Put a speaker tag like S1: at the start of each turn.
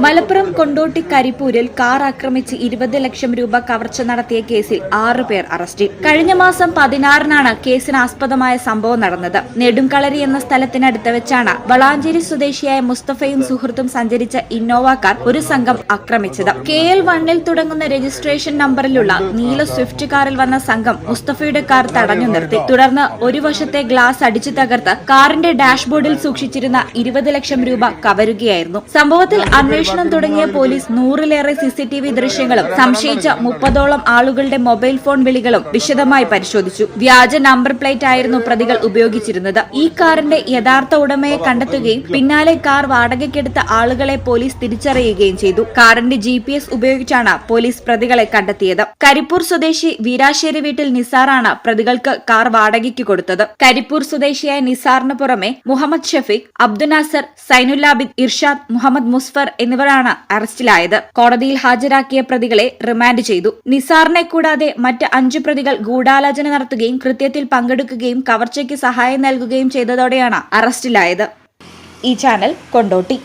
S1: മലപ്പുറം കൊണ്ടോട്ടി കരിപ്പൂരിൽ കാർ ആക്രമിച്ച് 20 ലക്ഷം രൂപ കവർച്ച നടത്തിയ കേസിൽ 6 പേർ അറസ്റ്റിൽ. കഴിഞ്ഞ മാസം 16-നാണ് കേസിന് ആസ്പദമായ സംഭവം നടന്നത്. നെടുംകളരി എന്ന സ്ഥലത്തിനടുത്ത് വെച്ചാണ് വളാഞ്ചേരി സ്വദേശിയായ മുസ്തഫയും സുഹൃത്തും സഞ്ചരിച്ച ഇന്നോവ കാർ ഒരു സംഘം ആക്രമിച്ചത്. KL1-ൽ തുടങ്ങുന്ന രജിസ്ട്രേഷൻ നമ്പറിലുള്ള നീല സ്വിഫ്റ്റ് കാറിൽ വന്ന സംഘം മുസ്തഫയുടെ കാർ തടഞ്ഞു നിർത്തി. തുടർന്ന് ഒരു വശത്തെ ഗ്ലാസ് അടിച്ചു തകർത്ത് കാറിന്റെ ഡാഷ്ബോർഡിൽ സൂക്ഷിച്ചിരുന്ന 20 ലക്ഷം രൂപ കവരുകയായിരുന്നു. സംഭവത്തിൽ അന്വേഷണം തുടങ്ങിയ പോലീസ് 100-ലേറെ CCTV ദൃശ്യങ്ങളും സംശയിച്ച 30ഓളം ആളുകളുടെ മൊബൈൽ ഫോൺ വിളികളും വിശദമായി പരിശോധിച്ചു. വ്യാജ നമ്പർ പ്ലേറ്റ് ആയിരുന്നു പ്രതികൾ ഉപയോഗിച്ചിരുന്നത്. ഈ കാറിന്റെ യഥാർത്ഥ ഉടമയെ കണ്ടെത്തുകയും പിന്നാലെ കാർ വാടകയ്ക്കെടുത്ത ആളുകളെ പോലീസ് തിരിച്ചറിയുകയും ചെയ്തു. കാറിന്റെ GPS ഉപയോഗിച്ചാണ് പോലീസ് പ്രതികളെ കണ്ടെത്തിയത്. കരിപ്പൂർ സ്വദേശി വീരാശ്ശേരി വീട്ടിൽ നിസാറാണ് പ്രതികൾക്ക് കാർ വാടകയ്ക്ക് കൊടുത്തത്. കരിപ്പൂർ സ്വദേശിയായ നിസാറിന് പുറമെ മുഹമ്മദ് ഷഫീഖ്, അബ്ദുനാസർ, സൈനുലാബിദ്, ഇർഷാദ്, മുഹമ്മദ് മുസ്ഫർ എന്നിവരാണ് അറസ്റ്റിലായത്. കോടതിയിൽ ഹാജരാക്കിയ പ്രതികളെ റിമാൻഡ് ചെയ്തു. നിസാറിനെ കൂടാതെ മറ്റ് 5 പ്രതികൾ ഗൂഢാലോചന നടത്തുകയും കൃത്യത്തിൽ പങ്കെടുക്കുകയും കവർച്ചയ്ക്ക് സഹായം നൽകുകയും ചെയ്തതോടെയാണ് അറസ്റ്റിലായത്. ഈ ചാനൽ കൊണ്ടോട്ടി.